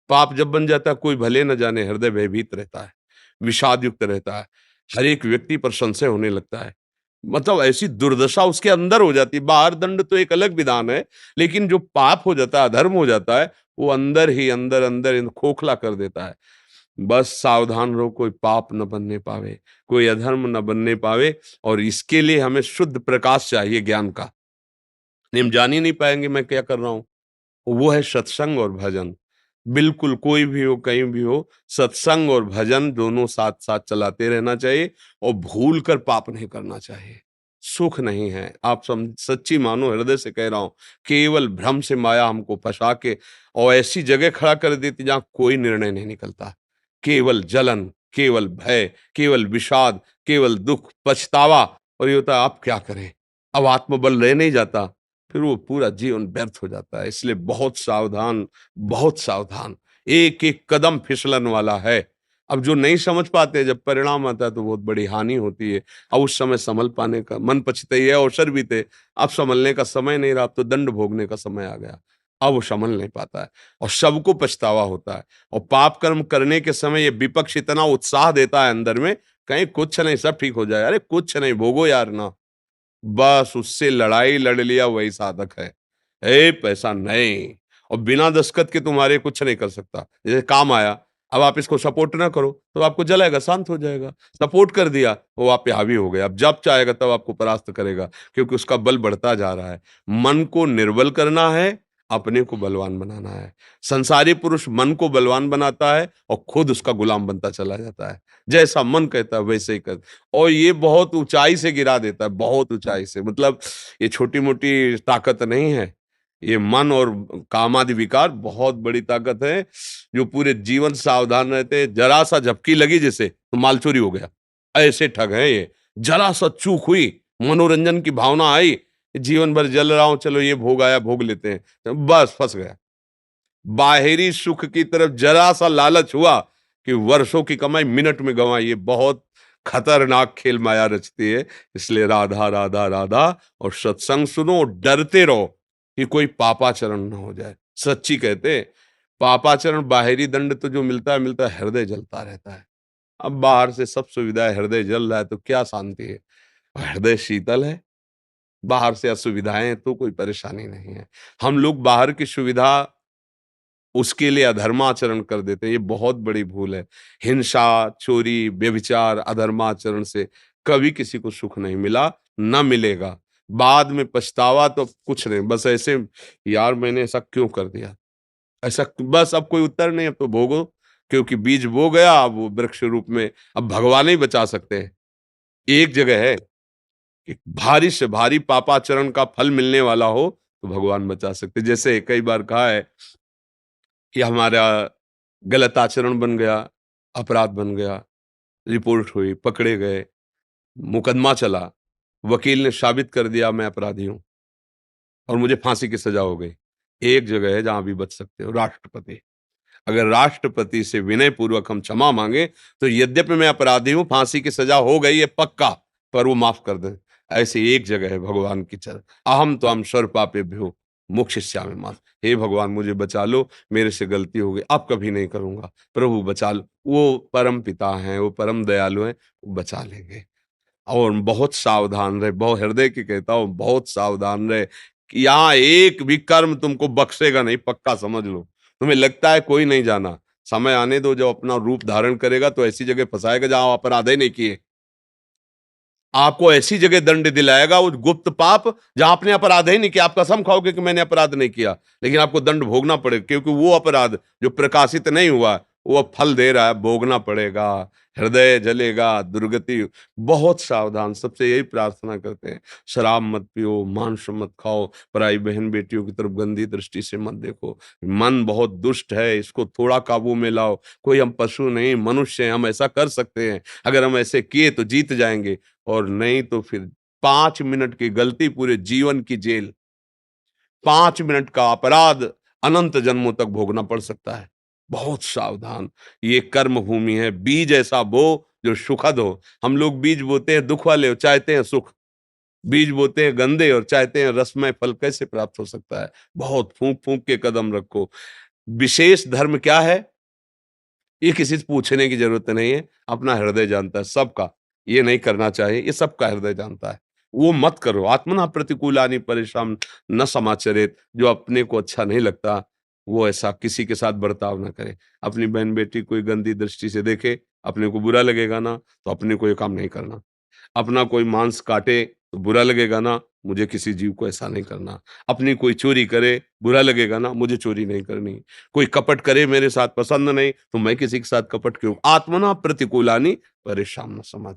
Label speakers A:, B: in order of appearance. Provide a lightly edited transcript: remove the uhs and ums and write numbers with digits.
A: पाप जब बन जाता है, कोई भले न जाने हृदय भयभीत रहता है, विषाद युक्त रहता है, हर एक व्यक्ति पर संशय होने लगता है। मतलब ऐसी दुर्दशा उसके अंदर हो जाती है। बाहर दंड तो एक अलग विधान है, लेकिन जो पाप हो जाता है, अधर्म हो जाता है, वो अंदर ही अंदर अंदर इन खोखला कर देता है। बस सावधान रहो, कोई पाप न बनने पावे, कोई अधर्म न बनने पावे, और इसके लिए हमें शुद्ध प्रकाश चाहिए ज्ञान का। नहीं, हम जान ही नहीं पाएंगे मैं क्या कर रहा हूँ। वो है सत्संग और भजन। बिल्कुल कोई भी हो, कहीं भी हो, सत्संग और भजन दोनों साथ-साथ चलाते रहना चाहिए, और भूल कर पाप नहीं करना चाहिए। सुख नहीं है, आप सच्ची मानो, हृदय से कह रहा हूँ, केवल भ्रम से माया हमको फँसा के और ऐसी जगह खड़ा कर देती जहाँ कोई निर्णय नहीं निकलता। केवल जलन, केवल भय, केवल विषाद, केवल दुःख, पछतावा, और ये होता है अब क्या करें? अब आत्मबल रह नहीं जाता। फिर वो पूरा जीवन व्यर्थ हो जाता है। इसलिए बहुत सावधान, बहुत सावधान। एक-एक कदम फिसलन वाला है। अब जो नहीं समझ पाते, जब परिणाम आता है तो बहुत बड़ी हानि होती है। अब उस समय संभल पाने का मन पछतैया अवसर बीते, अब संभलने का समय नहीं रहा, अब तो दंड भोगने का समय आ गया। अब वो संभल नहीं पाता है और सबको पछतावा होता है। और पाप कर्म करने के समय ये विपक्ष इतना उत्साह देता है अंदर में, कहीं कुछ नहीं, सब ठीक हो जाए। अरे कुछ नहीं, भोगो यार ना। बस उससे लड़ाई लड़ लिया वही साधक है। पैसा नहीं, और बिना दस्तखत के तुम्हारे कुछ नहीं कर सकता। जैसे काम आया, अब आप इसको सपोर्ट ना करो तो आपको जलाएगा, शांत हो जाएगा। सपोर्ट कर दिया, वो आप पे हावी हो गया। अब जब चाहेगा तब आपको परास्त करेगा, क्योंकि उसका बल बढ़ता जा रहा है। मन को निर्बल करना है, अपने को बलवान बनाना है। संसारी पुरुष मन को बलवान बनाता है और खुद उसका गुलाम बनता चला जाता है। जैसा मन कहता है वैसे ही कर, और ये बहुत ऊंचाई से गिरा देता है, बहुत ऊंचाई से। मतलब ये छोटी-मोटी ताकत नहीं है। ये मन और कामादि विकार बहुत बड़ी ताकत है, जो पूरे जीवन सावधान रहते हैं। जरा-सा झपकी लगी जैसे, तो माल चोरी हो गया। ऐसे ठग हैं ये। जरा-सा चूक हुई, मनोरंजन की भावना आई, जीवन भर जल रहा हूँ, चलो ये भोग आया, भोग लेते हैं। तो बस फँस गया। बाहिरी सुख की तरफ जरा-सा लालच हुआ कि वर्षों की कमाई मिनट में गँवाई। ये बहुत खतरनाक खेल माया रचती है। इसलिए राधा, राधा, राधा, और सत्संग सुनो, डरते रहो कि कोई पापाचरण ना हो जाए। सच्ची कहते हैं, पापाचरण बाहरी दंड तो जो मिलता है, मिलता है, हृदय जलता रहता है। अब बाहर से सब सुविधा है, हृदय जल रहा है तो क्या शांति है? हृदय शीतल है, बाहर से असुविधाएँ हैं तो कोई परेशानी नहीं है। हम लोग बाहर की सुविधा उसके लिए अधर्माचरण कर देते हैं, ये बहुत बड़ी भूल है। हिंसा, चोरी, व्यभिचार, अधर्माचरण से कभी किसी को सुख नहीं मिला, ना मिलेगा। बाद में पछतावा तो कुछ नहीं, बस ऐसे, यार मैंने ऐसा क्यों कर दिया? ऐसा बस, अब कोई उत्तर नहीं, अब तो भोगो, क्योंकि बीज बो गया, अब वो वृक्ष रूप में अब भगवान ही बचा सकते हैं। एक जगह है कि भारी से भारी पापाचरण का फल मिलने वाला हो, तो भगवान बचा सकते हैं। जैसे कई बार कहा है कि हमारा गलत आचरण बन गया, अपराध बन गया, रिपोर्ट हुई, पकड़े गए, मुकदमा चला, वकील ने साबित कर दिया मैं अपराधी हूँ और मुझे फांसी की सजा हो गई। एक जगह है जहाँ भी बच सकते हो, राष्ट्रपति। अगर राष्ट्रपति से विनय पूर्वक हम क्षमा मांगे, तो यद्यपि मैं अपराधी हूँ, फांसी की सजा हो गई है पक्का, पर वो माफ कर दे। ऐसी एक जगह है भगवान की चरण, अहम त्वं सर्वपापेभ्यो मोक्षयिष्यामि मा। हे भगवान मुझे बचा लो, मेरे से गलती हो गई, अब कभी नहीं करूंगा, प्रभु बचा लो। वो परम पिता हैं, वो परम दयालु हैं, वो बचा लेंगे। और बहुत सावधान रहे, बहुत हृदय की कहता हूँ, बहुत सावधान रहे कि यहाँ एक भी कर्म तुमको बख्शेगा नहीं, पक्का समझ लो। तुम्हें लगता है कोई नहीं जाना, समय आने दो, जब अपना रूप धारण करेगा तो ऐसी जगह फंसाएगा जहां अपराध ही नहीं किए। आपको ऐसी जगह दंड दिलाएगा, वो गुप्त पाप जहां आपने अपराध ही नहीं किया। आप कसम खाओगे कि मैंने अपराध नहीं किया, लेकिन आपको दंड भोगना पड़ेगा, क्योंकि वो अपराध जो प्रकाशित नहीं हुआ, वो फल दे रहा है, भोगना पड़ेगा। हृदय जलेगा, दुर्गति। बहुत सावधान, सबसे यही प्रार्थना करते हैं, शराब मत पियो, मांस मत खाओ, पराई बहन बेटियों की तरफ गंदी दृष्टि से मत देखो। मन बहुत दुष्ट है, इसको थोड़ा काबू में लाओ। कोई हम पशु नहीं, मनुष्य हैं, हम ऐसा कर सकते हैं। अगर हम ऐसे किए तो जीत जाएंगे, और नहीं तो फिर 5 मिनट की गलती पूरे जीवन की जेल, 5 मिनट का अपराध अनंत जन्मों तक भोगना पड़ सकता है। बहुत सावधान, ये कर्म भूमि है। बीज ऐसा बो जो सुखद हो। हम लोग बीज बोते हैं दुख वाले और चाहते हैं सुख, बीज बोते हैं गंदे और चाहते हैं रसमय फल। कैसे प्राप्त हो सकता है? बहुत फूंक फूंक के कदम रखो। विशेष धर्म क्या है? ये किसी से पूछने की ज़रूरत नहीं है, अपना हृदय जानता है सबका। ये नहीं करना चाहिए, ये सबका हृदय जानता है। वो मत करो, आत्मनः प्रतिकूलानि परेषां न समाचरेत। जो अपने को अच्छा नहीं लगता, वो ऐसा किसी के साथ बर्ताव ना करे। अपनी बहन-बेटी कोई गंदी दृष्टि से देखे, अपने को बुरा लगेगा ना, तो अपने को ये काम नहीं करना। अपना कोई मांस काटे तो बुरा लगेगा ना, मुझे किसी जीव को ऐसा नहीं करना। अपनी कोई चोरी करे, बुरा लगेगा ना, मुझे चोरी नहीं करनी। कोई कपट करे मेरे साथ पसंद नहीं, तो मैं किसी के साथ कपट क्यों? आत्मना प्रतिकूलानि परेशान न समाज।